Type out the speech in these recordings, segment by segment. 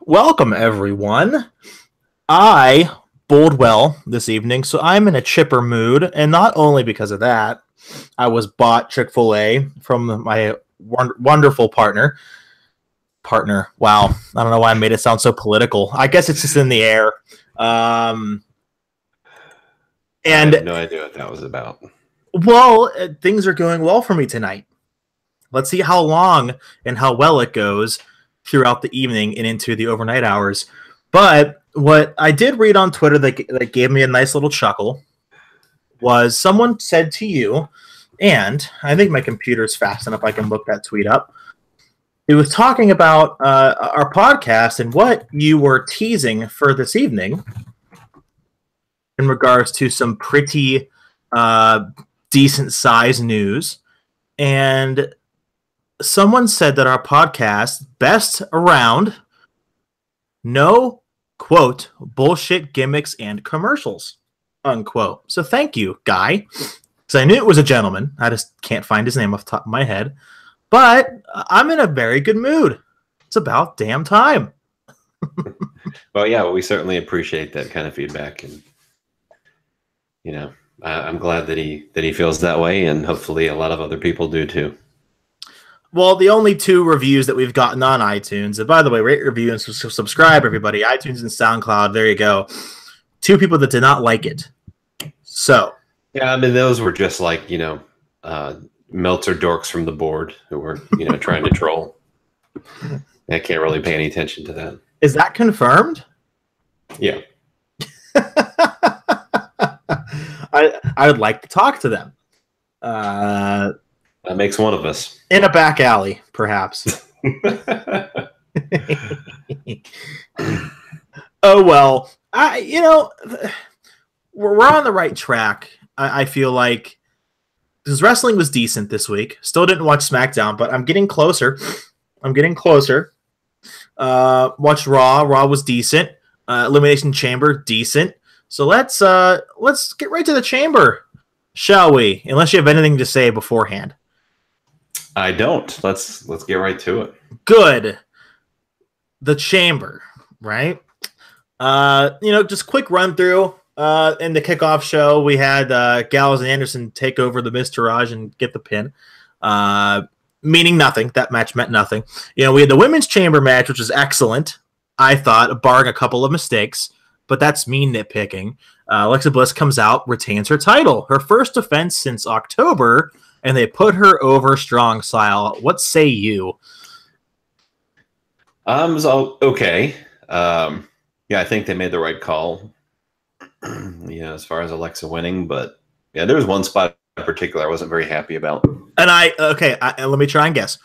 Welcome, everyone. I bowled well this evening, so I'm in a chipper mood, and not only because of that, I was bought Chick-fil-A from my wonderful partner. Wow, I don't know why I made it sound so political. I guess it's just in the air. Um, I and have no idea what that was about. things are going well for me tonight. Let's see how long and how well it goes throughout the evening and into the overnight hours. But what I did read on Twitter that gave me a nice little chuckle was someone said to you, and I think my computer's fast enough I can look that tweet up. It was talking about our podcast and what you were teasing for this evening in regards to some pretty decent size news. And someone said that our podcast, best around, no, quote, bullshit gimmicks and commercials, unquote. So thank you, guy. Because I knew it was a gentleman. I just can't find his name off the top of my head. But I'm in a very good mood. It's about damn time. Well, yeah, we certainly appreciate that kind of feedback, and I'm glad that he feels that way, and hopefully a lot of other people do too. Well, the only two reviews that we've gotten on iTunes, and by the way, rate, review, and subscribe, everybody. iTunes and SoundCloud, there you go. Two people that did not like it. So. Yeah, I mean, those were just like, Meltzer dorks from the board who were, trying to troll. I can't really pay any attention to that. Is that confirmed? Yeah. I would like to talk to them. That makes one of us. In a back alley, perhaps. Oh, well. We're on the right track. I feel like because wrestling was decent this week. Still didn't watch SmackDown, but I'm getting closer. Watched Raw. Raw was decent. Elimination Chamber, decent. So let's get right to the Chamber, shall we? Unless you have anything to say beforehand. I don't. Let's get right to it. Good. The Chamber, right? Just quick run through. In the kickoff show, we had Gallows and Anderson take over the Miztourage and get the pin. Meaning nothing. That match meant nothing. We had the Women's Chamber match, which was excellent, I thought, barring a couple of mistakes. But that's me nitpicking. Alexa Bliss comes out, retains her title. Her first defense since October, and they put her over strong style. What say you? So okay. Yeah, I think they made the right call. As far as Alexa winning, but yeah, there was one spot in particular I wasn't very happy about. And let me try and guess.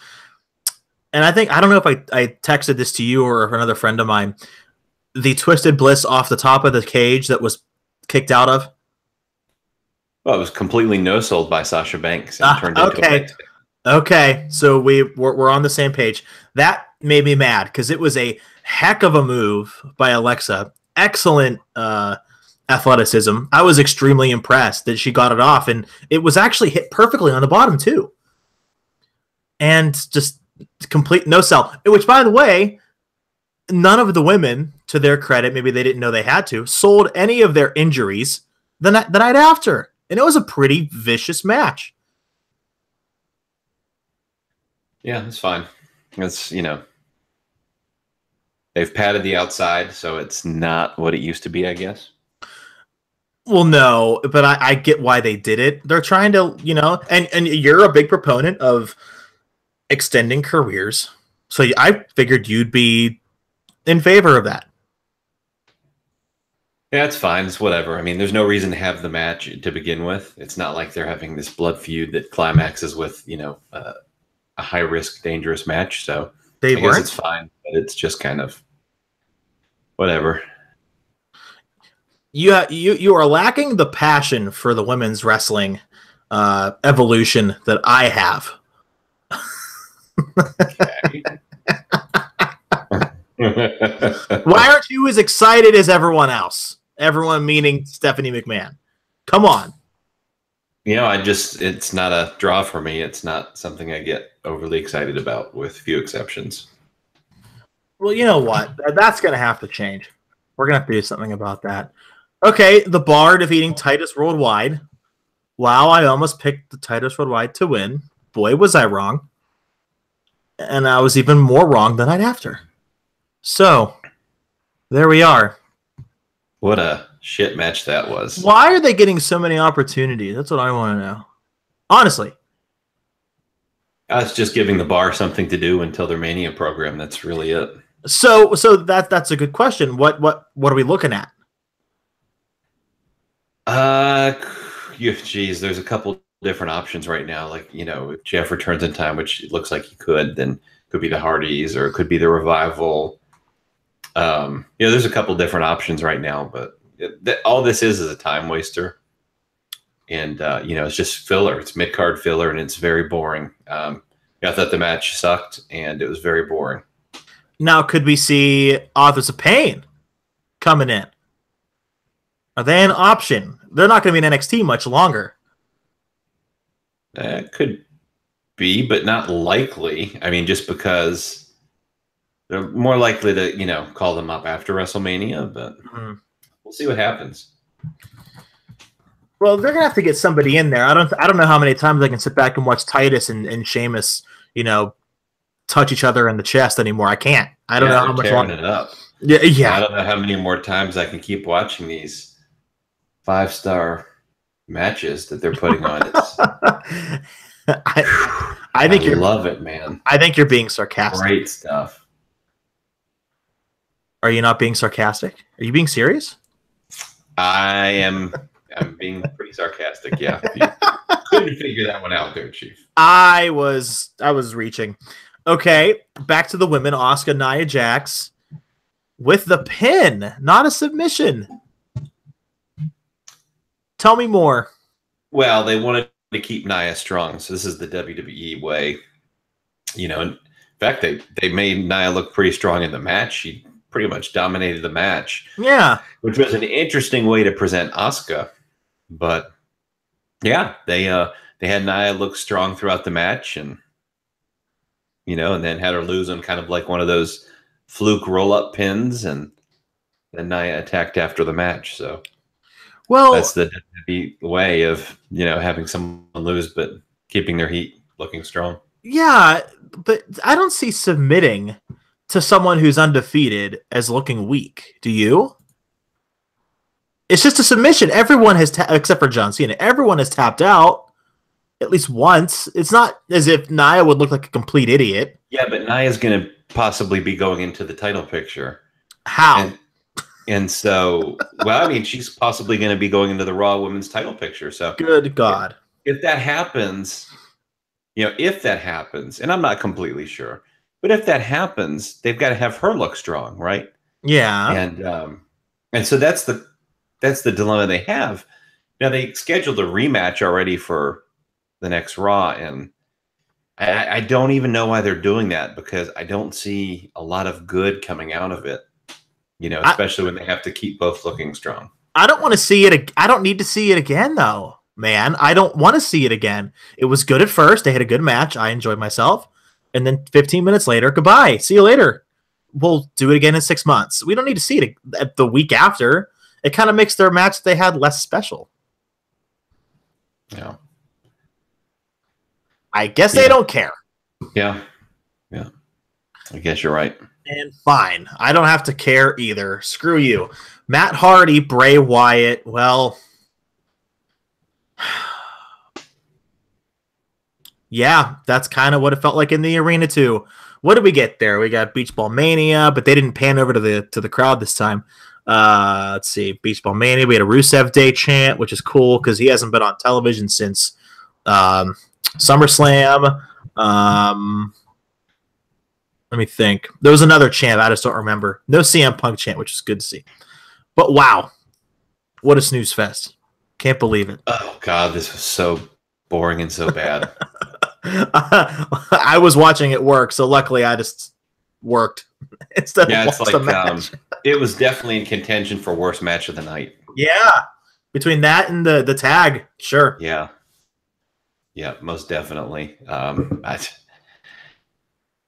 And I don't know if I texted this to you or another friend of mine. The Twisted Bliss off the top of the cage that was kicked out of. Well, it was completely no-sold by Sasha Banks and turned into a Okay, so we're on the same page. That made me mad because it was a heck of a move by Alexa. Excellent athleticism. I was extremely impressed that she got it off, and it was actually hit perfectly on the bottom too. And just complete no sell. Which, by the way, none of the women, to their credit, maybe they didn't know they had to, sold any of their injuries the night after. And it was a pretty vicious match. Yeah, it's fine. It's, they've padded the outside, so it's not what it used to be, I guess. Well, no, but I get why they did it. They're trying to, and you're a big proponent of extending careers. So I figured you'd be in favor of that. Yeah, it's fine. It's whatever. I mean, there's no reason to have the match to begin with. It's not like they're having this blood feud that climaxes with, a high-risk, dangerous match. So I guess it's fine, but it's just kind of whatever. You are lacking the passion for the women's wrestling evolution that I have. Why aren't you as excited as everyone else? Everyone meaning Stephanie McMahon. Come on. It's not a draw for me. It's not something I get overly excited about, with few exceptions. Well, you know what? That's going to have to change. We're going to have to do something about that. Okay, the Bar defeating Titus Worldwide. Wow, I almost picked the Titus Worldwide to win. Boy, was I wrong. And I was even more wrong the night after. So, there we are. What a shit match that was. Why are they getting so many opportunities? That's what I want to know. Honestly. I was just giving the Bar something to do until their Mania program. That's really it. So that's a good question. What are we looking at? Geez, there's a couple different options right now. Like, if Jeff returns in time, which it looks like he could, then it could be the Hardys or it could be the Revival. There's a couple different options right now, but all this is a time waster. And, it's just filler. It's mid-card filler, and it's very boring. I thought the match sucked, and it was very boring. Now, could we see Authors of Pain coming in? Are they an option? They're not going to be in NXT much longer. Could be, but not likely. I mean, just because they're more likely to, call them up after WrestleMania, but we'll see what happens. Well, they're gonna have to get somebody in there. I don't know how many times I can sit back and watch Titus and Sheamus, touch each other in the chest anymore. I can't. I don't know how much tearing it up. Yeah. I don't know how many more times I can keep watching these 5-star matches that they're putting on. I think you love it, man. I think you're being sarcastic. Great stuff. Are you not being sarcastic? Are you being serious? I'm being pretty sarcastic, yeah. You couldn't figure that one out there, Chief. I was reaching. Okay, back to the women. Asuka, Nia Jax with the pin, not a submission. Tell me more. Well, they wanted to keep Nia strong, so this is the WWE way. In fact, they made Nia look pretty strong in the match. She pretty much dominated the match. Yeah. Which was an interesting way to present Asuka. But yeah, they had Nia look strong throughout the match, and and then had her lose on kind of like one of those fluke roll-up pins, and then Nia attacked after the match. So, well, that's the way of having someone lose but keeping their heat, looking strong. Yeah, but I don't see submitting to someone who's undefeated as looking weak. Do you? It's just a submission. Everyone has, except for John Cena, everyone has tapped out at least once. It's not as if Nia would look like a complete idiot. Yeah, but Nia's going to possibly be going into the title picture. How? And so, well, I mean, she's possibly going to be going into the Raw Women's title picture. So, good God. If that happens, and I'm not completely sure, but if that happens, they've got to have her look strong, right? Yeah. And so that's the dilemma they have. Now, they scheduled a rematch already for the next Raw, and I don't even know why they're doing that, because I don't see a lot of good coming out of it, especially when they have to keep both looking strong. I don't want to see it. I don't need to see it again, though, man. I don't want to see it again. It was good at first. They had a good match. I enjoyed myself. And then 15 minutes later, goodbye. See you later. We'll do it again in 6 months. We don't need to see it the week after. It kind of makes their match they had less special. Yeah. I guess they don't care. Yeah. Yeah. I guess you're right. And fine. I don't have to care either. Screw you. Matt Hardy, Bray Wyatt. Well, yeah, that's kind of what it felt like in the arena too. What did we get there? We got Beach Ball Mania, but they didn't pan over to the crowd this time. Let's see, Beach Ball Mania. We had a Rusev Day chant, which is cool because he hasn't been on television since SummerSlam. Let me think. There was another chant. I just don't remember. No CM Punk chant, which is good to see. But wow, what a snooze fest. Can't believe it. Oh, God, this was so boring and so bad. I was watching it work, so luckily I just worked instead of it's watched like the match. It was definitely in contention for worst match of the night. Yeah, between that and the tag, sure. Yeah, most definitely.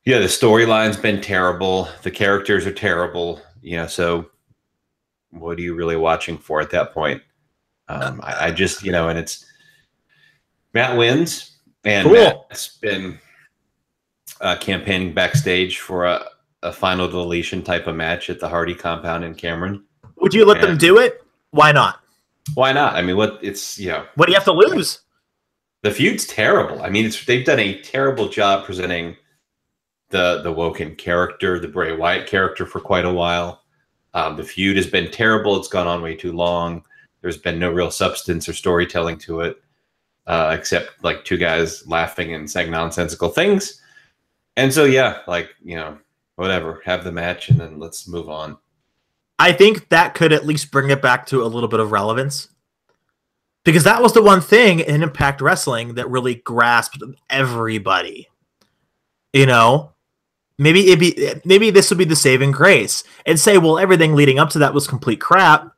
Yeah, the storyline's been terrible. The characters are terrible. So what are you really watching for at that point? I just, and it's Matt wins, and Cool. Matt's been campaigning backstage for a final deletion type of match at the Hardy compound in Cameron. Would you let them do it? Why not? Why not? I mean, what do you have to lose? The feud's terrible. I mean, they've done a terrible job presenting the Woken character, the Bray Wyatt character for quite a while. The feud has been terrible. It's gone on way too long. There's been no real substance or storytelling to it, except like two guys laughing and saying nonsensical things. And so, yeah, whatever, have the match and then let's move on. I think that could at least bring it back to a little bit of relevance. Because that was the one thing in Impact Wrestling that really grasped everybody. Maybe this would be the saving grace. And say, well, everything leading up to that was complete crap.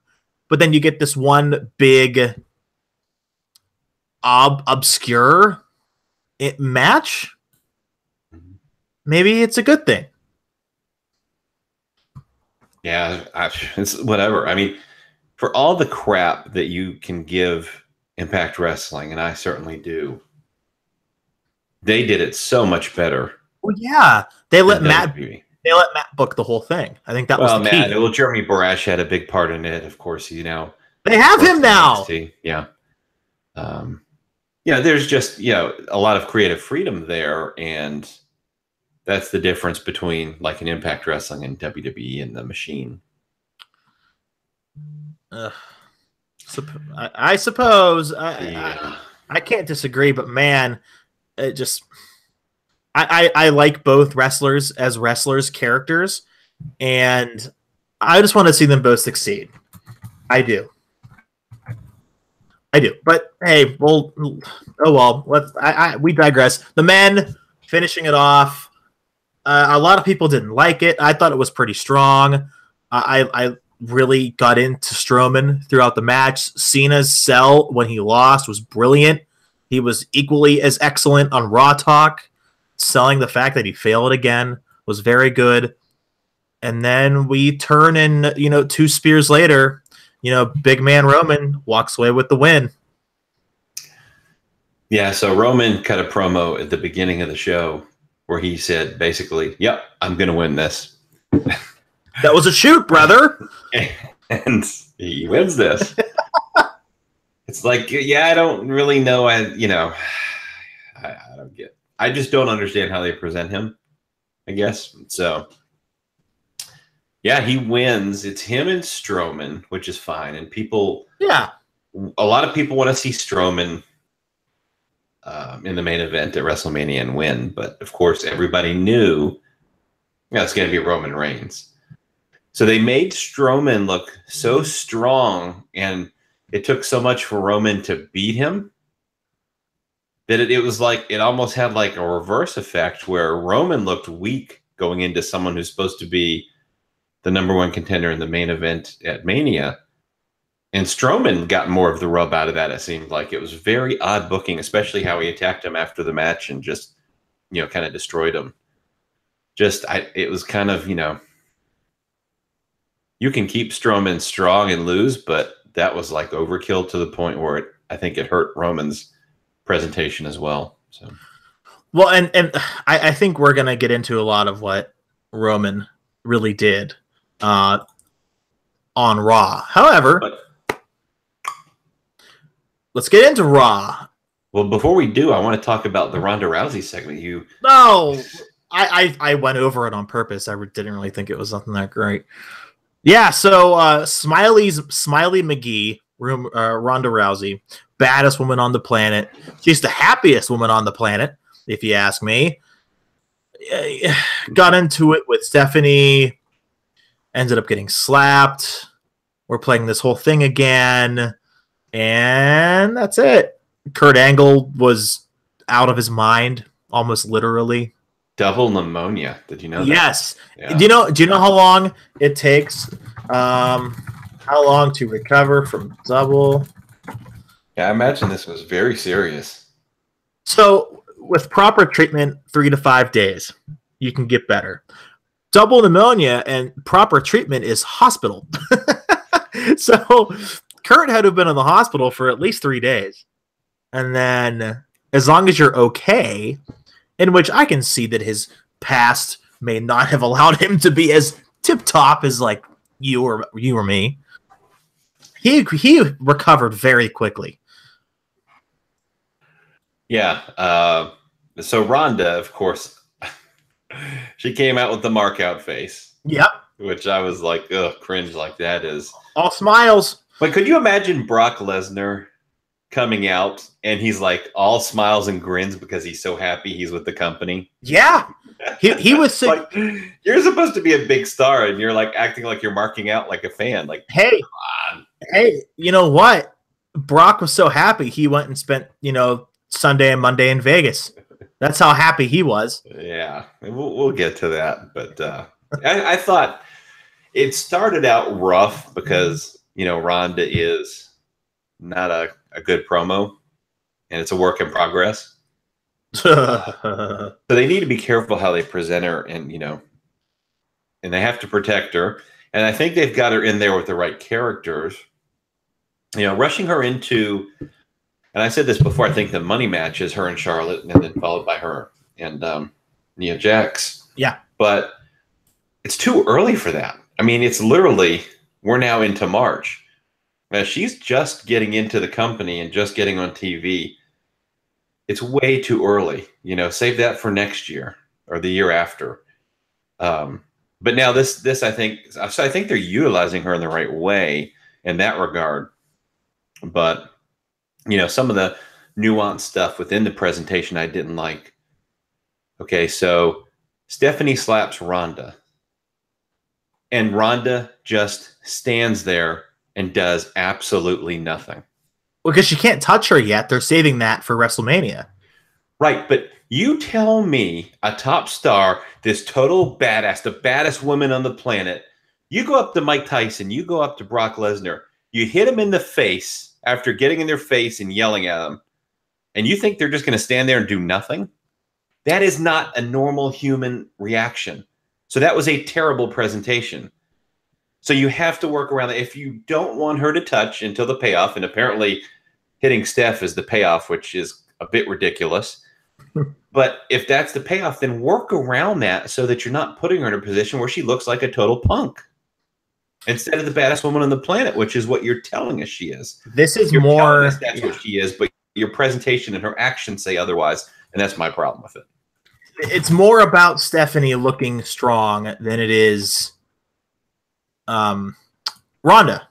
But then you get this one big obscure match. Maybe it's a good thing. Yeah, it's whatever. I mean, for all the crap that you can give Impact Wrestling, and I certainly do, they did it so much better. Well, yeah, they let Matt book the whole thing. I think that was the key. Well, Jeremy Borash had a big part in it, of course. They have him now. Yeah, there's just a lot of creative freedom there, and that's the difference between like an Impact Wrestling and WWE and the machine. I suppose I can't disagree, but man, it just I like both wrestlers as wrestlers characters, and I just want to see them both succeed. I do. But hey, well, oh well. We digress. The men finishing it off. A lot of people didn't like it. I thought it was pretty strong. I really got into Strowman throughout the match. Cena's sell when he lost was brilliant. He was equally as excellent on Raw Talk. Selling the fact that he failed again was very good. And then we turn and, 2 spears later, big man Roman walks away with the win. Yeah, so Roman cut a promo at the beginning of the show where he said, basically, yep, I'm going to win this. That was a shoot, brother. And he wins this. It's like, I don't really know. I don't get. I just don't understand how they present him, I guess. So, yeah, he wins. It's him and Strowman, which is fine. And a lot of people want to see Strowman in the main event at WrestleMania and win. But, of course, everybody knew it's going to be Roman Reigns. So they made Strowman look so strong, and it took so much for Roman to beat him that it was like it almost had like a reverse effect where Roman looked weak going into someone who's supposed to be the #1 contender in the main event at Mania. And Strowman got more of the rub out of that, it seemed like. It was very odd booking, especially how he attacked him after the match and just, kind of destroyed him. It was kind of, you can keep Strowman strong and lose, but that was like overkill to the point where I think it hurt Roman's presentation as well. So, well, and I think we're gonna get into a lot of what Roman really did on Raw. However, let's get into Raw. Well, before we do, I want to talk about the Ronda Rousey segment. I went over it on purpose. I didn't really think it was something that great. Yeah, so Smiley McGee, Ronda Rousey, baddest woman on the planet. She's the happiest woman on the planet, if you ask me. Got into it with Stephanie, ended up getting slapped. We're playing this whole thing again, and that's it. Kurt Angle was out of his mind, almost literally. Double pneumonia. Did you know that? Yes. Yeah. Do you know how long it takes? How long to recover from double? Yeah, I imagine this was very serious. So, with proper treatment, 3 to 5 days. you can get better. Double pneumonia and proper treatment is hospital. So Kurt had to have been in the hospital for at least 3 days. And then as long as you're okay, in which I can see that his past may not have allowed him to be as tip-top as like you or me. He recovered very quickly. Yeah. So Rhonda, of course, she came out with the mark-out face. Yep. Which I was like, ugh, cringe. Like that is all smiles. But could you imagine Brock Lesnar coming out and he's like all smiles and grins because he's so happy he's with the company? Yeah. He was like, you're supposed to be a big star and you're like acting like you're marking out like a fan. Like, hey, you know what? Brock was so happy he went and spent, Sunday and Monday in Vegas. That's how happy he was. Yeah, we'll get to that. But I thought it started out rough because, Rhonda is not a good promo and it's a work in progress. So they need to be careful how they present her and, and they have to protect her. And I think they've got her in there with the right characters. Rushing her into, and I said this before, I think the money match is her and Charlotte and then followed by her and Nia Jax. Yeah. But it's too early for that. I mean, it's literally, we're now into March. Now, she's just getting into the company and just getting on TV. It's way too early. Save that for next year or the year after. But now this, I think they're utilizing her in the right way in that regard. But, some of the nuanced stuff within the presentation I didn't like. Okay, so Stephanie slaps Rhonda. And Rhonda just stands there and does absolutely nothing. Well, because she can't touch her yet. They're saving that for WrestleMania. Right, but you tell me a top star, this total badass, the baddest woman on the planet, you go up to Mike Tyson, you go up to Brock Lesnar, you hit him in the face after getting in their face and yelling at them, and you think they're just going to stand there and do nothing? That is not a normal human reaction. So that was a terrible presentation. So you have to work around that. If you don't want her to touch until the payoff, and apparently hitting Steph is the payoff, which is a bit ridiculous. But if that's the payoff, then work around that so that you're not putting her in a position where she looks like a total punk instead of the baddest woman on the planet, which is what you're telling us she is. This is you're more. That's what she is, but your presentation and her actions say otherwise, and that's my problem with it. It's more about Stephanie looking strong than it is Rhonda.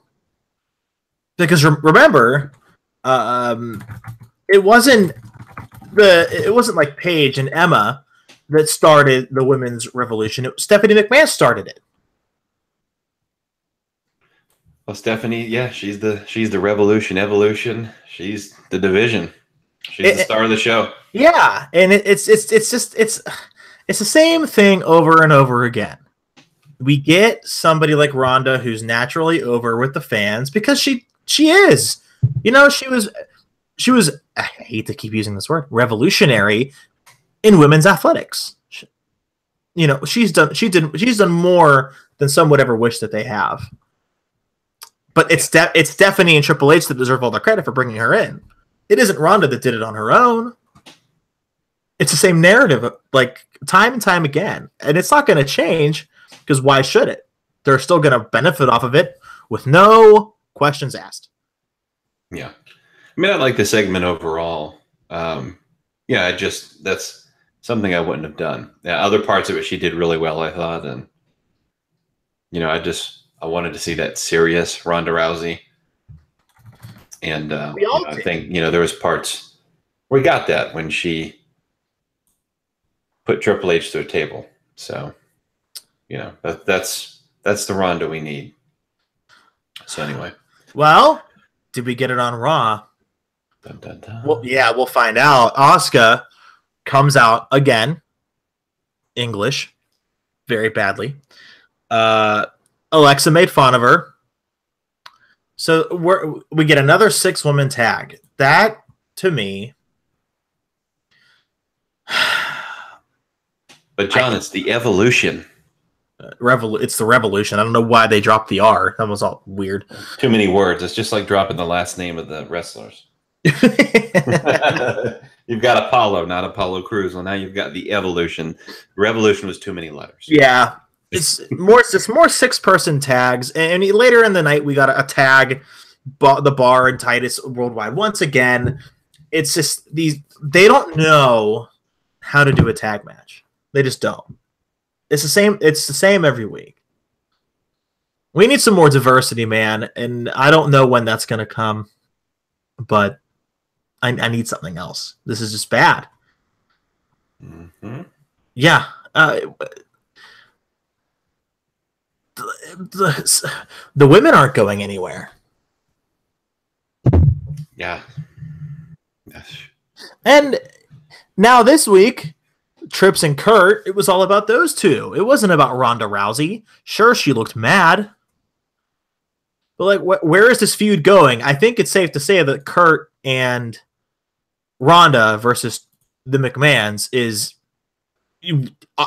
Because remember, it wasn't like Paige and Emma that started the women's revolution. Stephanie McMahon started it. Well, Stephanie, yeah, she's the revolution, evolution. She's the division. She's the star of the show. Yeah, and it's the same thing over and over again. We get somebody like Rhonda who's naturally over with the fans because she is. She was, I hate to keep using this word, revolutionary in women's athletics. She's done more than some would ever wish that they have. But it's Stephanie and Triple H that deserve all the credit for bringing her in. It isn't Rhonda that did it on her own. It's the same narrative, like time and time again, and it's not going to change because why should it? They're still going to benefit off of it with no questions asked. Yeah. I mean, I like the segment overall. That's something I wouldn't have done. Yeah, other parts of it she did really well, I thought, and I wanted to see that serious Ronda Rousey, and I think there was parts we got that when she put Triple H to a table. So that's the Ronda we need. So anyway, well, did we get it on Raw? Dun, dun, dun. Well, yeah, we'll find out. Asuka comes out again, English, very badly. Alexa made fun of her. So we get another 6-woman tag. That, to me... But John, it's the evolution. It's the revolution. I don't know why they dropped the R. That was all weird. Too many words. It's just like dropping the last name of the wrestlers. You've got Apollo, not Apollo Crews. Well, now you've got the evolution. Revolution was too many letters. Yeah. It's more 6-person tags. And later in the night, we got a tag, the Bar and Titus Worldwide. Once again, it's just they don't know how to do a tag match. They just don't. It's the same every week. We need some more diversity, man, and I don't know when that's going to come, but I need something else. This is just bad. Mm-hmm. Yeah. The women aren't going anywhere. Yeah. Yes. And now this week, Trips and Kurt, it was all about those two. It wasn't about Ronda Rousey. Sure, she looked mad. But like, where is this feud going? I think it's safe to say that Kurt and Ronda versus the McMahons is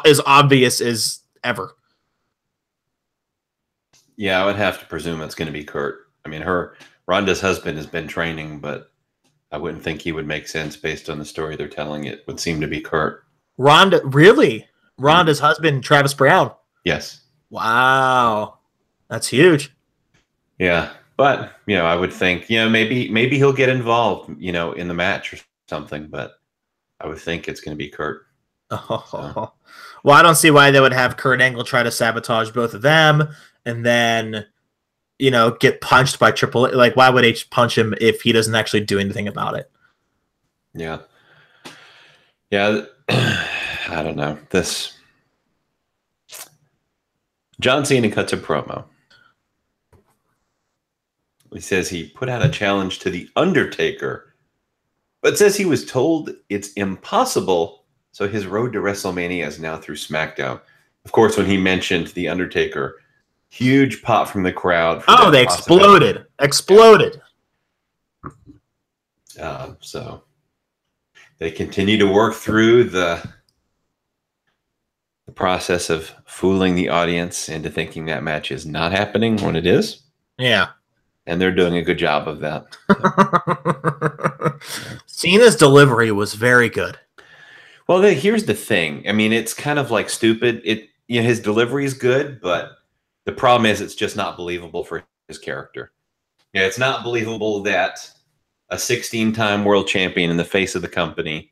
as obvious as ever. Yeah, I would have to presume it's going to be Kurt. I mean, Ronda's husband has been training, but I wouldn't think he would make sense based on the story they're telling. It would seem to be Kurt. Ronda, really? Ronda's husband, Travis Brown? Yes. Wow. That's huge. Yeah. But, I would think, maybe he'll get involved, in the match or something, but I would think it's going to be Kurt. Oh. So. Well, I don't see why they would have Kurt Angle try to sabotage both of them and then, get punched by Triple H. Like, why would H punch him if he doesn't actually do anything about it? Yeah. Yeah. I don't know. John Cena cuts a promo. He says he put out a challenge to The Undertaker, but says he was told it's impossible, so his road to WrestleMania is now through SmackDown. Of course, when he mentioned The Undertaker, huge pop from the crowd. Oh, they exploded. Exploded. So they continue to work through the process of fooling the audience into thinking that match is not happening when it is. Yeah. And they're doing a good job of that. Cena's delivery was very good. Well, here's the thing. I mean, it's kind of like stupid. His delivery is good, but the problem is it's just not believable for his character. Yeah, it's not believable that a 16-time world champion in the face of the company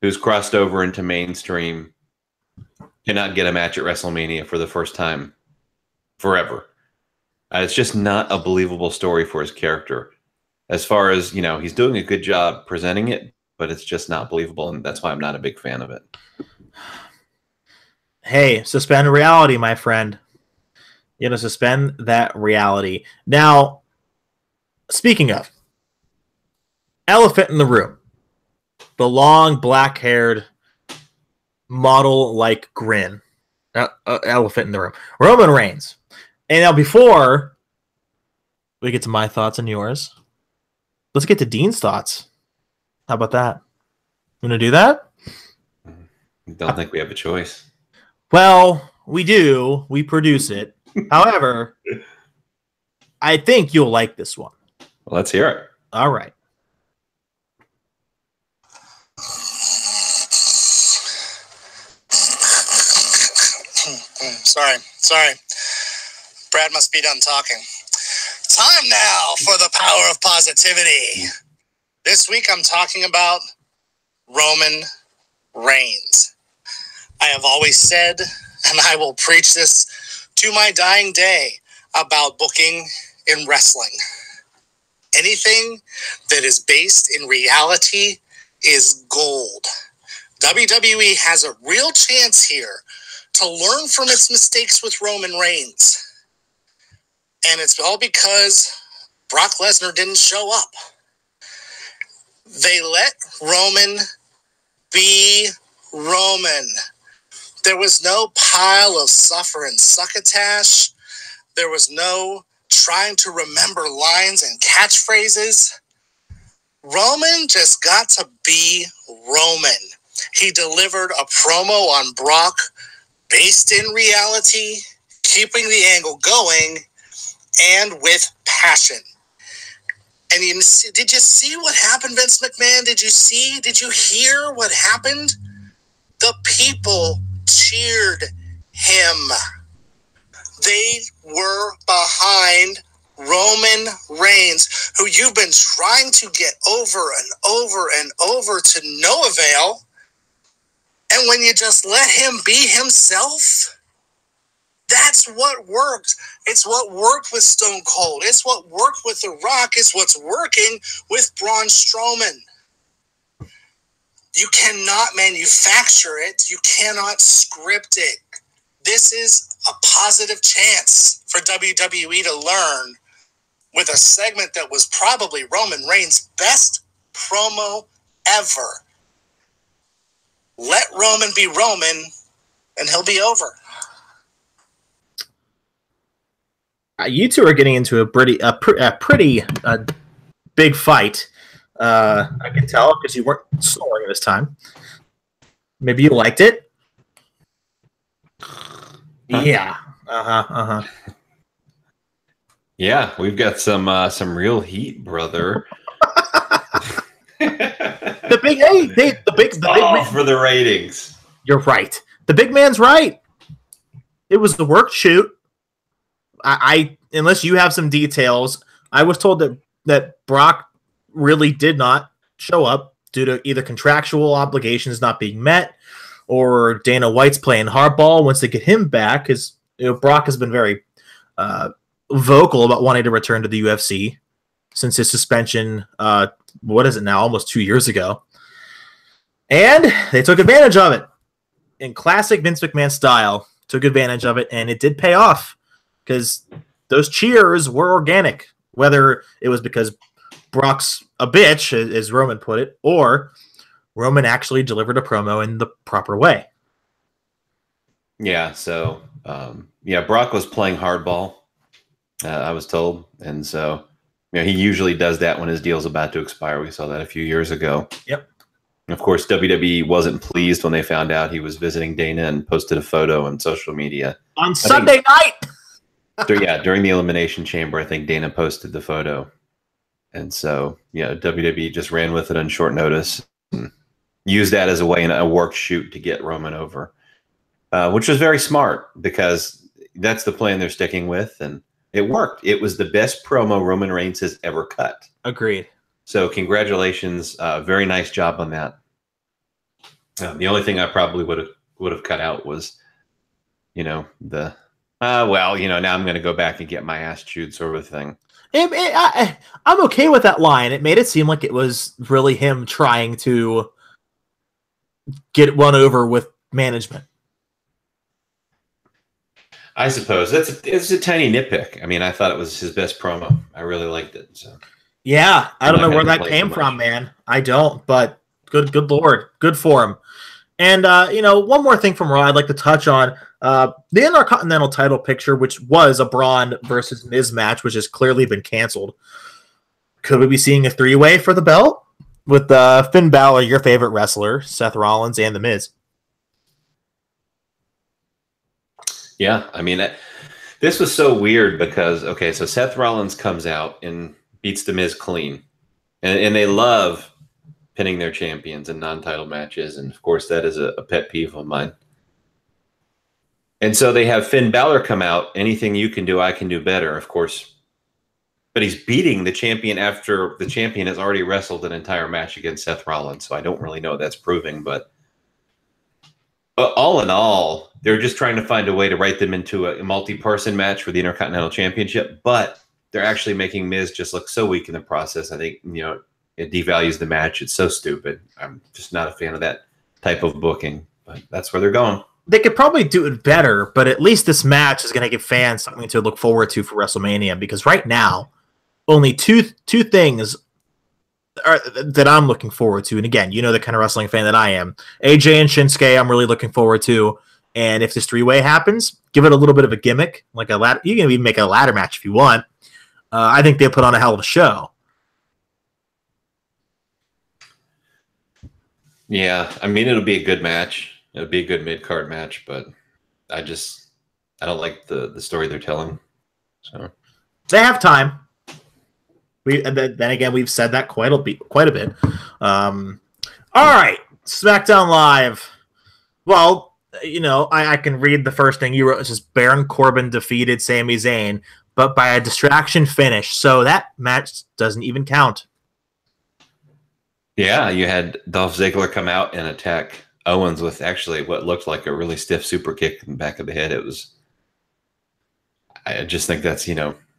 who's crossed over into mainstream cannot get a match at WrestleMania for the first time forever. It's just not a believable story for his character. As far as, he's doing a good job presenting it, but it's just not believable, and that's why I'm not a big fan of it. Hey, suspend reality, my friend. Suspend that reality. Now, speaking of, elephant in the room. The long, black-haired, model-like grin. Elephant in the room. Roman Reigns. And now, before we get to my thoughts and yours, let's get to Dean's thoughts. How about that? You want to do that? Don't think we have a choice. Well, we do. We produce it. However, I think you'll like this one. Well, let's hear it. All right. Sorry. Brad must be done talking. Time now for the power of positivity. This week I'm talking about Roman Reigns. I have always said, and I will preach this to my dying day, about booking in wrestling. Anything that is based in reality is gold. WWE has a real chance here to learn from its mistakes with Roman Reigns. And it's all because Brock Lesnar didn't show up. They let Roman be Roman. There was no pile of suffer and succotash. There was no trying to remember lines and catchphrases. Roman just got to be Roman. He delivered a promo on Brock based in reality, keeping the angle going, and with passion. And did you see what happened, Vince McMahon? Did you hear what happened? The people cheered him. They were behind Roman Reigns, who you've been trying to get over and over and over to no avail. And when you just let him be himself, that's what worked. It's what worked with Stone Cold. It's what worked with The Rock. It's what's working with Braun Strowman. You cannot manufacture it. You cannot script it. This is a positive chance for WWE to learn with a segment that was probably Roman Reigns' best promo ever. Let Roman be Roman, and he'll be over. You two are getting into a pretty big fight. I can tell because you weren't snoring this time. Maybe you liked it. Yeah. Yeah, we've got some real heat, brother. The big man for the ratings. You're right. The big man's right. It was the work shoot. I unless you have some details, I was told that Brock really did not show up due to either contractual obligations not being met or Dana White's playing hardball, wants to get him back because Brock has been very vocal about wanting to return to the UFC since his suspension. What is it now? Almost 2 years ago, and they took advantage of it in classic Vince McMahon style. Took advantage of it, and it did pay off because those cheers were organic. Whether it was because Brock's a bitch, as Roman put it, or Roman actually delivered a promo in the proper way. Yeah, so Brock was playing hardball, I was told, and so he usually does that when his deal's about to expire. We saw that a few years ago. Yep. Of course, WWE wasn't pleased when they found out he was visiting Dana and posted a photo on social media on Sunday night. During the Elimination Chamber, I think Dana posted the photo. And so, WWE just ran with it on short notice and used that as a way in a work shoot to get Roman over, which was very smart because that's the plan they're sticking with. And it worked. It was the best promo Roman Reigns has ever cut. Agreed. So congratulations. Very nice job on that. The only thing I probably would have cut out was, now I'm going to go back and get my ass chewed sort of thing. I'm okay with that line. It made it seem like it was really him trying to get run over with management. I suppose it's a tiny nitpick. I mean, I thought it was his best promo. I really liked it. So yeah, I don't know where that came from, man. I don't, but good Lord, good for him. And one more thing from Raw I'd like to touch on. The Intercontinental title picture, which was a Braun versus Miz match, which has clearly been canceled. Could we be seeing a three-way for the belt with Finn Balor, your favorite wrestler, Seth Rollins, and The Miz? Yeah, I mean, this was so weird because, so Seth Rollins comes out and beats The Miz clean. And they love pinning their champions in non-title matches. And, of course, that is a pet peeve of mine. And so they have Finn Balor come out. Anything you can do, I can do better, of course. But he's beating the champion after the champion has already wrestled an entire match against Seth Rollins. So I don't really know what that's proving. But all in all, they're just trying to find a way to write them into a multi-person match for the Intercontinental Championship. But they're actually making Miz just look so weak in the process. I think, it devalues the match. It's so stupid. I'm just not a fan of that type of booking. But that's where they're going. They could probably do it better, but at least this match is going to give fans something to look forward to for WrestleMania, because right now, only two things that I'm looking forward to. And again, the kind of wrestling fan that I am. AJ and Shinsuke, I'm really looking forward to. And if this three-way happens, give it a little bit of a gimmick, like a ladder. You can even make it a ladder match if you want. I think they'll put on a hell of a show. Yeah, I mean, it'll be a good match. It'll be a good mid-card match, but I don't like the story they're telling. So they have time. Then again, we've said that quite a bit. All right, SmackDown Live. Well, I can read the first thing you wrote. It's just Baron Corbin defeated Sami Zayn, but by a distraction finish. So that match doesn't even count. Yeah, you had Dolph Ziggler come out and attack Owens with actually what looked like a really stiff super kick in the back of the head. I just think that's,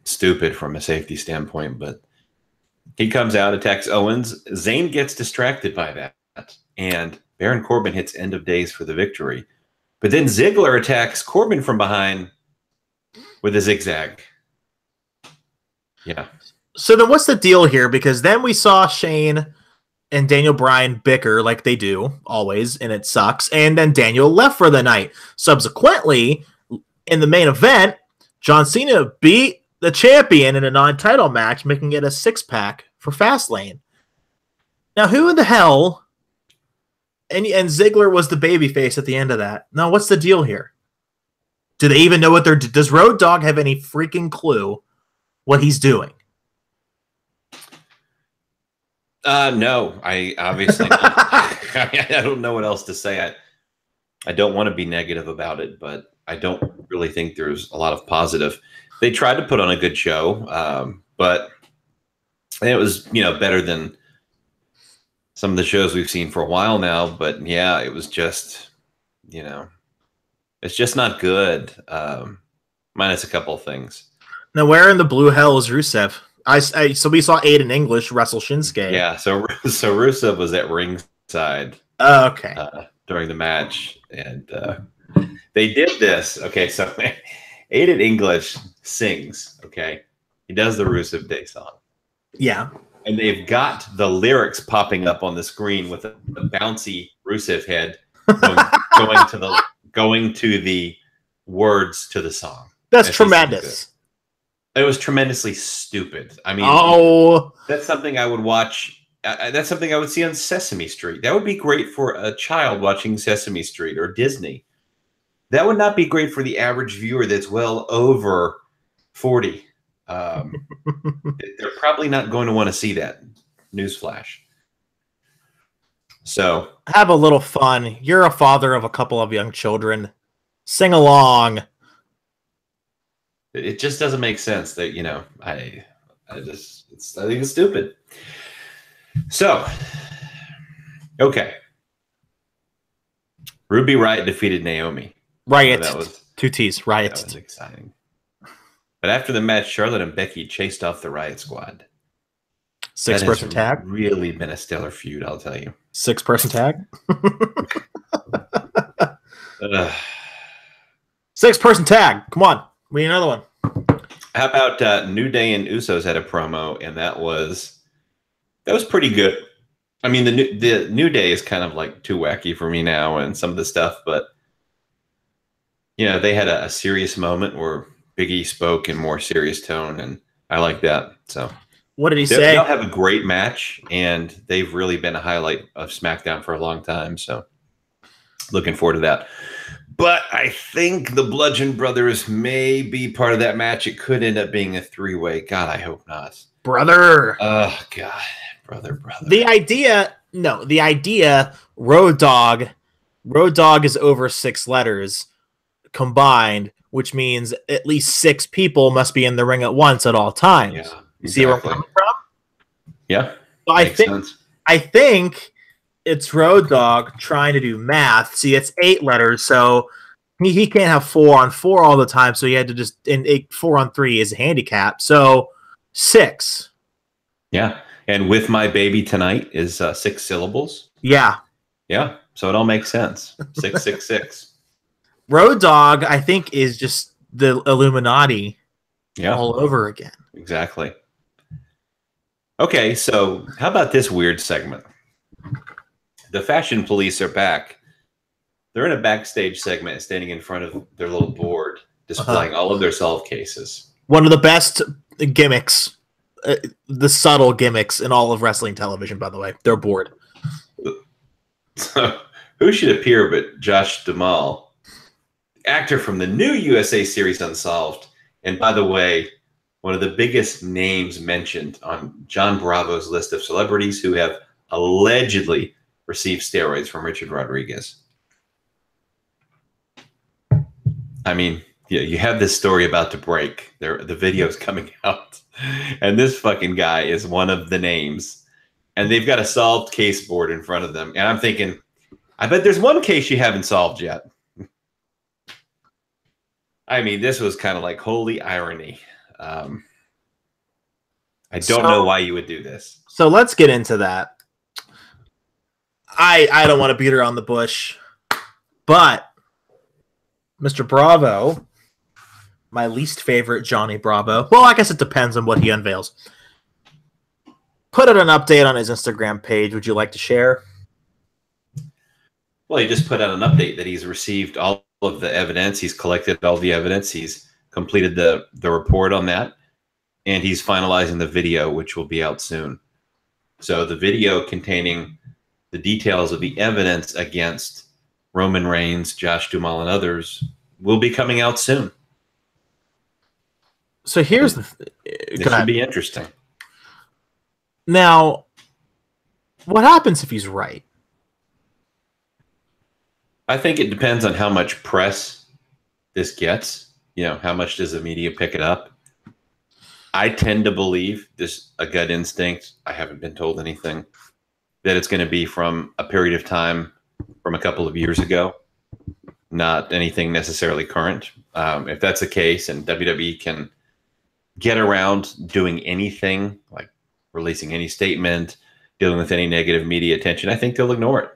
stupid from a safety standpoint, but he comes out, attacks Owens. Zayn gets distracted by that, and Baron Corbin hits End of Days for the victory. But then Ziggler attacks Corbin from behind with a zigzag. Yeah. So then what's the deal here? Because then we saw Shane and Daniel Bryan bicker like they do always, and it sucks. And then Daniel left for the night. Subsequently, in the main event, John Cena beat the champion in a non-title match, making it a 6-pack for Fastlane. Now, who in the hell? And Ziggler was the babyface at the end of that. Now, what's the deal here? Do they even know what they're? Does Road Dogg have any freaking clue what he's doing? No, I obviously not. I don't know what else to say. I don't want to be negative about it, but I don't really think there's a lot of positive. They tried to put on a good show, but it was, better than some of the shows we've seen for a while now. But yeah, it was just, it's just not good. Minus a couple of things. Now, where in the blue hell is Rusev? So we saw Aiden English wrestle Shinsuke. Yeah, so Rusev was at ringside. Okay. During the match, and they did this. Okay, so Aiden English sings. Okay, he does the Rusev Day song. Yeah, and they've got the lyrics popping up on the screen with a bouncy Rusev head going to the words to the song. That's tremendous. It was tremendously stupid. I mean, that's something I would watch. That's something I would see on Sesame Street. That would be great for a child watching Sesame Street or Disney. That would not be great for the average viewer that's well over 40. They're probably not going to want to see that. Newsflash. So have a little fun. You're a father of a couple of young children. Sing along. It just doesn't make sense that, I think it's stupid. So, okay. Ruby Riott defeated Naomi. Riot. Two T's. Riot. That was exciting. But after the match, Charlotte and Becky chased off the Riot Squad. 6-person tag? Really been a stellar feud, I'll tell you. 6-person tag? 6-person tag. Come on. We need another one. How about New Day and Usos had a promo, and that was pretty good. I mean, the New Day is kind of like too wacky for me now, and some of the stuff, but they had a serious moment where Big E spoke in more serious tone, and I like that. So, what did he say? They'll have a great match, and they've really been a highlight of SmackDown for a long time. So, looking forward to that. But I think the Bludgeon Brothers may be part of that match. It could end up being a 3-way. God, I hope not. Brother. Oh, God. Brother. The idea, Road Dogg is over 6 letters combined, which means at least 6 people must be in the ring at once at all times. Yeah, exactly. You see where I'm coming from? Yeah. So I think it's Road Dogg trying to do math. See, it's 8 letters, so he can't have 4 on 4 all the time, so he had to just, and 4 on 3 is a handicap, so 6. Yeah, and With My Baby Tonight is 6 syllables. Yeah. Yeah, so it all makes sense. 666. Road Dogg, I think, is just the Illuminati all over again. Exactly. Okay, so how about this weird segment? The Fashion Police are back. They're in a backstage segment standing in front of their little board displaying all of their solved cases. One of the best gimmicks, the subtle gimmicks in all of wrestling television, by the way. Their board. So, who should appear but Josh Duhamel, actor from the new USA series Unsolved, and by the way, one of the biggest names mentioned on John Bravo's list of celebrities who have allegedly received steroids from Richard Rodriguez. I mean, yeah, you have this story about to break. The video's coming out, and this fucking guy is one of the names, and they've got a solved case board in front of them, and I'm thinking, I bet there's one case you haven't solved yet. I mean, this was kind of like holy irony. I don't know why you would do this. So let's get into that. I don't want to beat around the bush, but Mr. Bravo, my least favorite Johnny Bravo. Well, I guess it depends on what he unveils. Put out an update on his Instagram page. Would you like to share? Well, he just put out an update that he's received all of the evidence. He's collected all the evidence. He's completed the report on that. And he's finalizing the video, which will be out soon. So the video containing the details of the evidence against Roman Reigns, Josh Duhamel, and others will be coming out soon. So here's this should be interesting. Now, what happens if he's right? I think it depends on how much press this gets. You know, how much does the media pick it up? I tend to believe, this a gut instinct, I haven't been told anything, that it's going to be from a period of time from a couple of years ago, not anything necessarily current. If that's the case and WWE can get around doing anything, like releasing any statement, dealing with any negative media attention, I think they'll ignore it.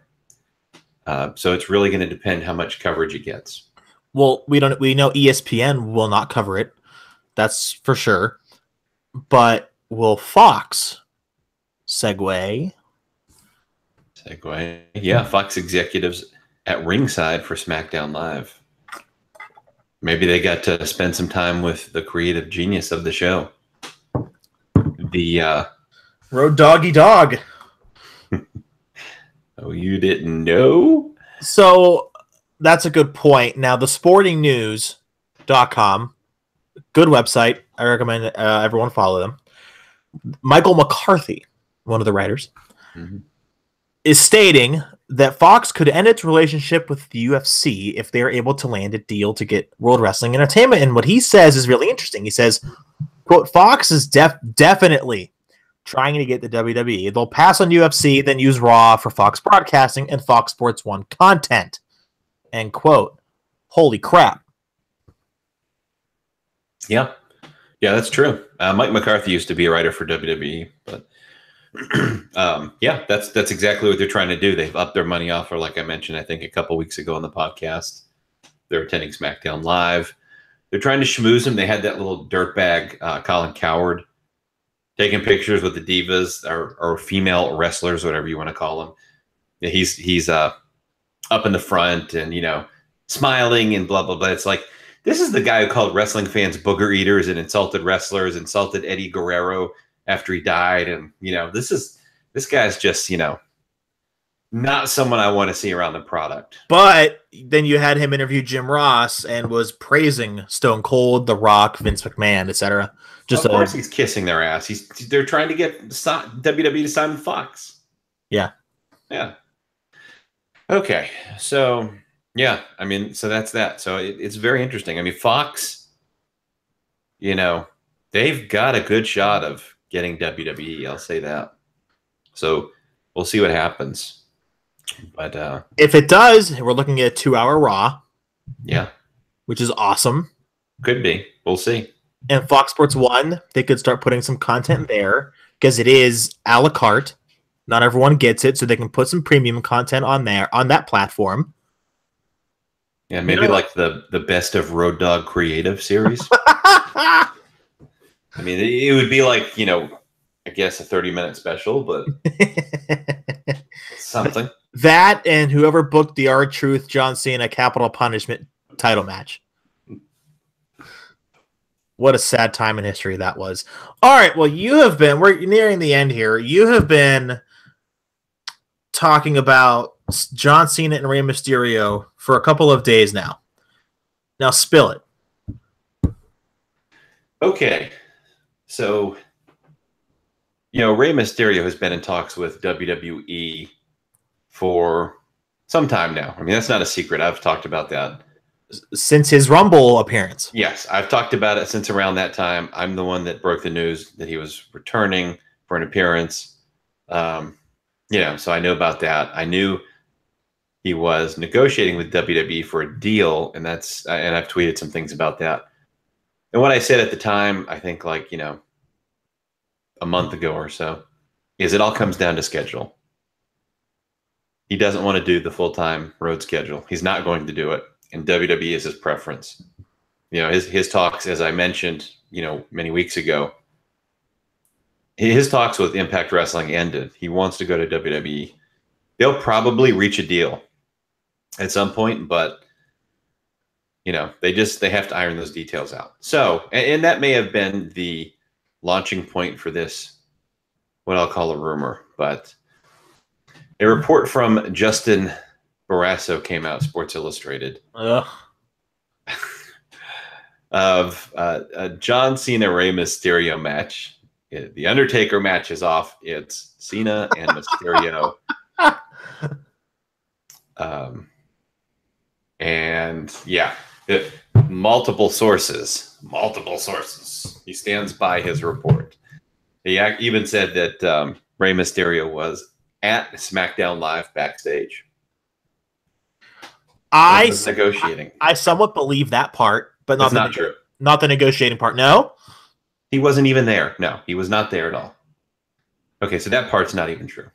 So it's really going to depend how much coverage it gets. Well, we know ESPN will not cover it. That's for sure. But will Fox segue? Yeah, Fox executives at ringside for SmackDown Live. Maybe they got to spend some time with the creative genius of the show. The Road Doggy Dog. Oh, you didn't know? So that's a good point. Now, the sportingnews.com, good website. I recommend everyone follow them. Michael McCarthy, one of the writers, is stating that Fox could end its relationship with the UFC if they are able to land a deal to get World Wrestling Entertainment. And what he says is really interesting. He says, quote, Fox is definitely trying to get the WWE. They'll pass on UFC, then use Raw for Fox Broadcasting and Fox Sports 1 content. End quote. Holy crap. Yeah. Yeah, that's true. Mike McCarthy used to be a writer for WWE, but yeah, that's exactly what they're trying to do. They've upped their money offer, like I mentioned, I think a couple weeks ago on the podcast. They're attending SmackDown Live. They're trying to schmooze him. They had that little dirtbag, Colin Cowherd, taking pictures with the divas or female wrestlers, whatever you want to call them. He's up in the front and, you know, smiling and blah, blah, blah. It's like, this is the guy who called wrestling fans booger eaters and insulted wrestlers, insulted Eddie Guerrero after he died. And, you know, this guy's just, you know, not someone I want to see around the product. But then you had him interview Jim Ross and was praising Stone Cold, The Rock, Vince McMahon, etc. Just of course he's kissing their ass. They're trying to get WWE to sign Fox. Yeah. Yeah. Okay. So, yeah, I mean, so that's that. So it's very interesting. I mean, Fox, you know, they've got a good shot of getting WWE. I'll say that. So we'll see what happens. But if it does, we're looking at a 2-hour Raw. Yeah. Which is awesome. Could be. We'll see. And Fox Sports 1, they could start putting some content there because it is a la carte. Not everyone gets it, so they can put some premium content on there, on that platform. Yeah, maybe like the best of Road Dogg creative series. I mean, it would be like, you know, I guess a 30-minute special, but something. That and whoever booked the R-Truth John Cena Capital Punishment title match. What a sad time in history that was. All right, well, we're nearing the end here. You have been talking about John Cena and Rey Mysterio for a couple of days now. Now spill it. Okay. So, Rey Mysterio has been in talks with WWE for some time now. I mean, that's not a secret. I've talked about that. Since his Rumble appearance. Yes, I've talked about it since around that time. I'm the one that broke the news that he was returning for an appearance. So I know about that. I knew he was negotiating with WWE for a deal, and I've tweeted some things about that. And what I said at the time, I think a month ago or so, is it all comes down to schedule. He doesn't want to do the full-time road schedule. He's not going to do it. And WWE is his preference. His talks, as I mentioned, many weeks ago, his talks with Impact Wrestling ended. He wants to go to WWE. They'll probably reach a deal at some point, but they have to iron those details out. So, and that may have been the launching point for this, what I'll call a rumor, but a report from Justin Barrasso came out, Sports Illustrated, of a John Cena Rey Mysterio match. The Undertaker match is off. It's Cena and Mysterio. Multiple sources. He stands by his report. He even said that Rey Mysterio was at SmackDown Live backstage. Negotiating. I somewhat believe that part, but not true. Not the negotiating part. No, he wasn't even there. No, he was not there at all. Okay, so that part's not even true.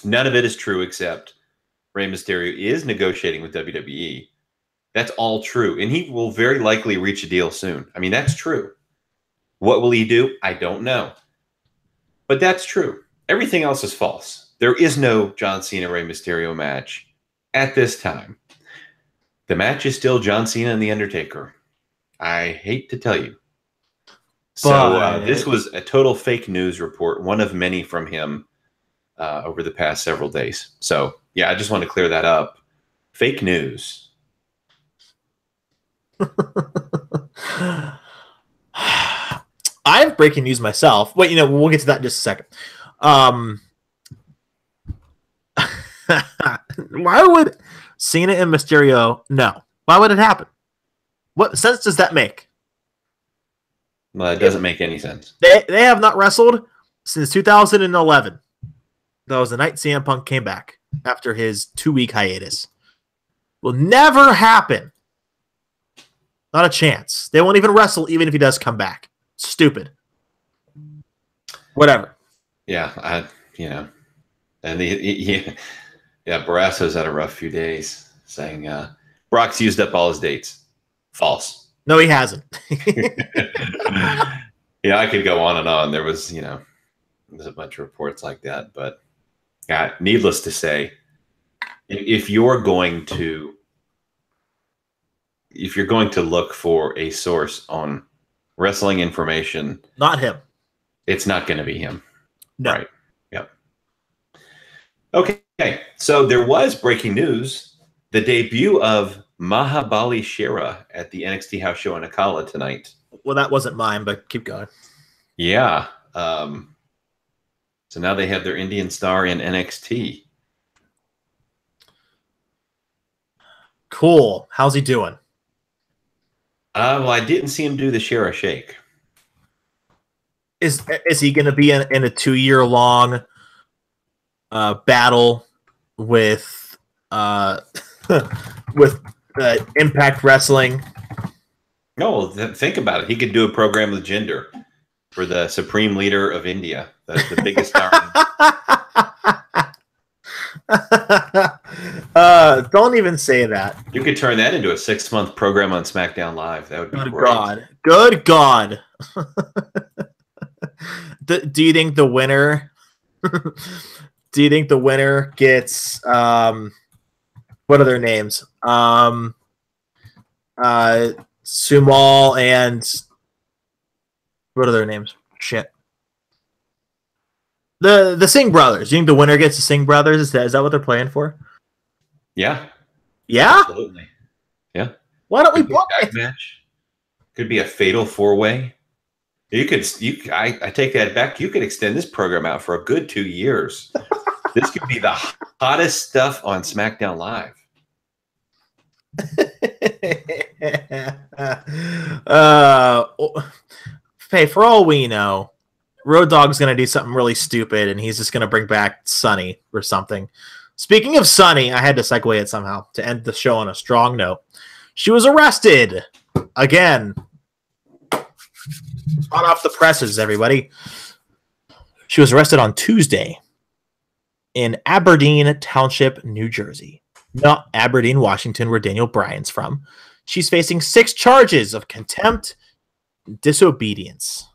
None of it is true except Rey Mysterio is negotiating with WWE. That's all true, and he will very likely reach a deal soon. I mean, that's true. What will he do? I don't know, but that's true. Everything else is false. There is no John Cena Rey Mysterio match at this time. The match is still John Cena and The Undertaker. I hate to tell you. So this was a total fake news report, one of many from him over the past several days. So, I just want to clear that up. Fake news. I have breaking news myself. Wait, we'll get to that in just a second. Why would Cena and Mysterio? No. Why would it happen? What sense does that make? Well, it doesn't make any sense. They have not wrestled since 2011. That was the night CM Punk came back after his 2-week hiatus. Will never happen. Not a chance. They won't even wrestle even if he does come back. Stupid. Whatever. Yeah, and Barrasso's had a rough few days, saying Brock's used up all his dates. False. No, he hasn't. I could go on and on. There was, there's a bunch of reports like that, but needless to say, if you're going to look for a source on wrestling information, not him. It's not going to be him. No. Right. Yep. Okay. So there was breaking news. The debut of Mahabali Shera at the NXT House Show in Ocala tonight. Well, that wasn't mine, but keep going. Yeah. So now they have their Indian star in NXT. Cool. How's he doing? Well, I didn't see him do the Shera shake. Is he going to be in a 2-year-long battle with with Impact Wrestling? No, think about it. He could do a program with Jinder for the Supreme Leader of India, the biggest star. Don't even say that. You could turn that into a 6-month program on SmackDown Live. That would be Good great. God. Good God. Do you think the winner? Do you think the winner gets? What are their names? Sumal and what are their names? Shit. The Singh brothers. You think the winner gets the Singh brothers? Is that what they're playing for? Yeah. Yeah? Absolutely. Yeah. Why don't we book it? Match. Could be a fatal 4-way. I take that back. You could extend this program out for a good 2 years. This could be the hottest stuff on SmackDown Live. Hey, for all we know, Road Dogg's going to do something really stupid, and he's just going to bring back Sunny or something. Speaking of Sunny, I had to segue it somehow to end the show on a strong note. She was arrested again. Hot off the presses, everybody. She was arrested on Tuesday in Aberdeen Township, New Jersey. Not Aberdeen, Washington, where Daniel Bryan's from. She's facing 6 charges of contempt and disobedience.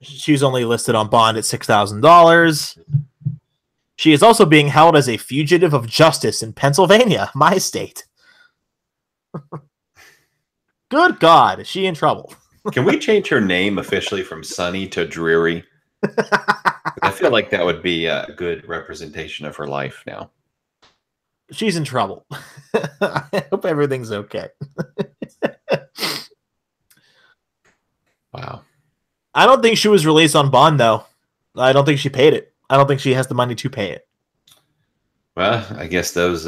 She's only listed on bond at $6,000. She is also being held as a fugitive of justice in Pennsylvania, my state. Good God, is she in trouble? Can we change her name officially from Sunny to Dreary? I feel like that would be a good representation of her life now. She's in trouble. I hope everything's okay. Wow. I don't think she was released on bond, though. I don't think she paid it. I don't think she has the money to pay it. Well, I guess those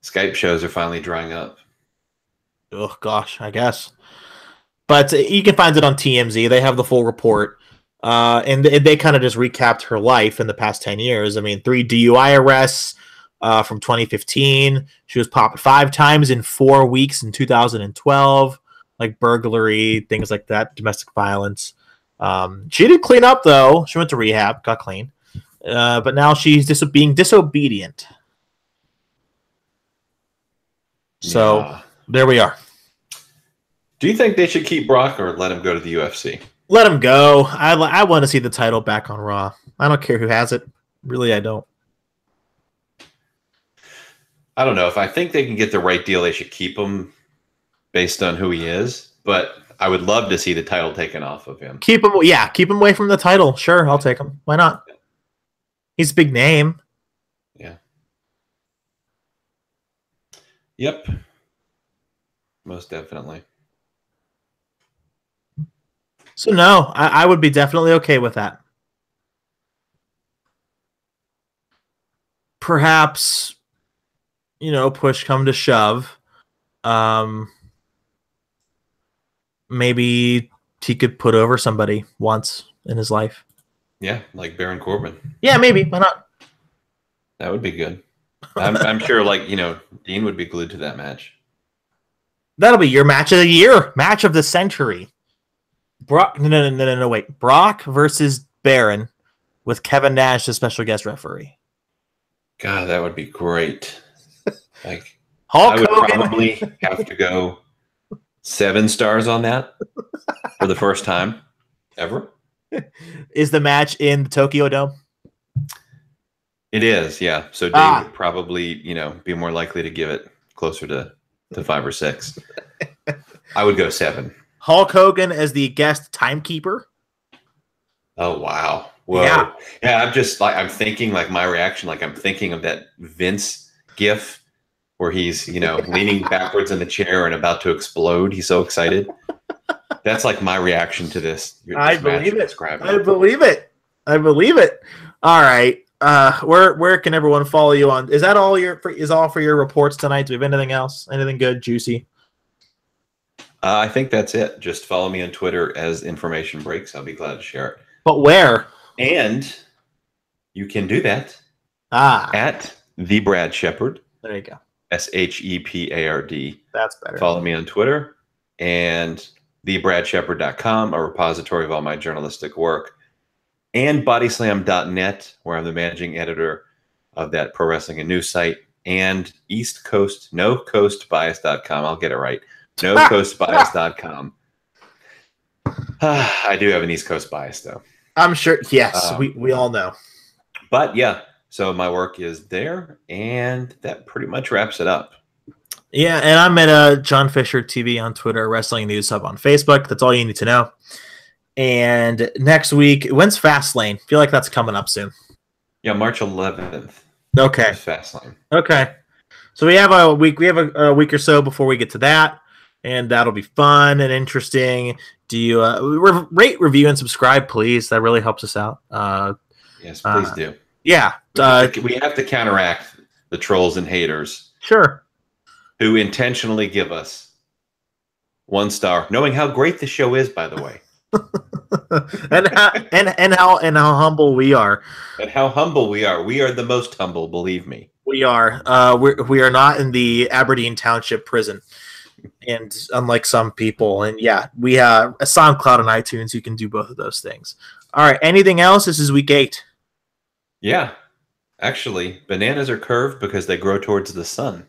Skype shows are finally drying up. Oh, gosh, I guess. But you can find it on TMZ. They have the full report. And they kind of just recapped her life in the past 10 years. I mean, 3 DUI arrests from 2015. She was popped 5 times in 4 weeks in 2012, like burglary, things like that, domestic violence. She did clean up, though. She went to rehab, got clean. But now she's being disobedient. So there we are. Do you think they should keep Brock or let him go to the UFC? Let him go. I want to see the title back on Raw. I don't care who has it. Really, I don't. I don't know. If I think they can get the right deal, they should keep him based on who he is. But I would love to see the title taken off of him. Keep him away from the title. Sure, I'll take him. Why not? He's a big name. Yeah. Yep. Most definitely. So no, I would be definitely okay with that. Perhaps, push come to shove. Maybe he could put over somebody once in his life. Yeah, like Baron Corbin. Yeah, maybe. Why not? That would be good. I'm sure, Dean would be glued to that match. That'll be your match of the year, match of the century. Brock, no, wait. Brock versus Baron with Kevin Nash as special guest referee. God, that would be great. Like, Hulk I would Hogan. probably have to go 7 stars on that for the first time ever. Is the match in the Tokyo Dome? It is, yeah. So Dave would probably, be more likely to give it closer to 5 or 6. I would go 7. Hulk Hogan as the guest timekeeper. Oh, wow. Whoa. Yeah, I'm thinking my reaction, I'm thinking of that Vince gif where he's, leaning backwards in the chair and about to explode. He's so excited. That's my reaction to this. I believe it. I believe it. All right. Where can everyone follow you on? Is that all for your reports tonight? Do we have anything else? Anything good, juicy? I think that's it. Just follow me on Twitter as information breaks. I'll be glad to share it. But where? And you can do that at the Brad Shepard. There you go. SHEPARD. That's better. Follow me on Twitter and thebradshepard.com, a repository of all my journalistic work, and bodyslam.net, where I'm the managing editor of that pro wrestling and news site, and nocoastbias.com. I'll get it right. nocoastbias.com. I do have an East Coast bias, though. I'm sure. Yes, we all know. But yeah, so my work is there, and that pretty much wraps it up. Yeah, and I'm at John Fisher TV on Twitter, Wrestling News Hub on Facebook. That's all you need to know. And next week, when's Fastlane? Feel like that's coming up soon. Yeah, March 11th. Okay. Fastlane. Okay. So we have a week. We have a week or so before we get to that, and that'll be fun and interesting. Do you rate, review, and subscribe, please? That really helps us out. Yes, please do. Yeah, we have to counteract the trolls and haters. Sure. Who intentionally give us 1 star, knowing how great the show is, by the way. and how humble we are. And how humble we are. We are the most humble, believe me. We are. We are not in the Aberdeen Township prison, and unlike some people, and yeah, we have a SoundCloud and iTunes. You can do both of those things. All right. Anything else? This is week 8. Yeah, actually, bananas are curved because they grow towards the sun.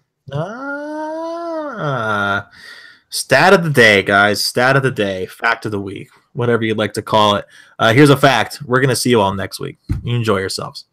Stat of the day, guys. Stat of the day. Fact of the week. Whatever you'd like to call it. Here's a fact. We're gonna see you all next week. You enjoy yourselves.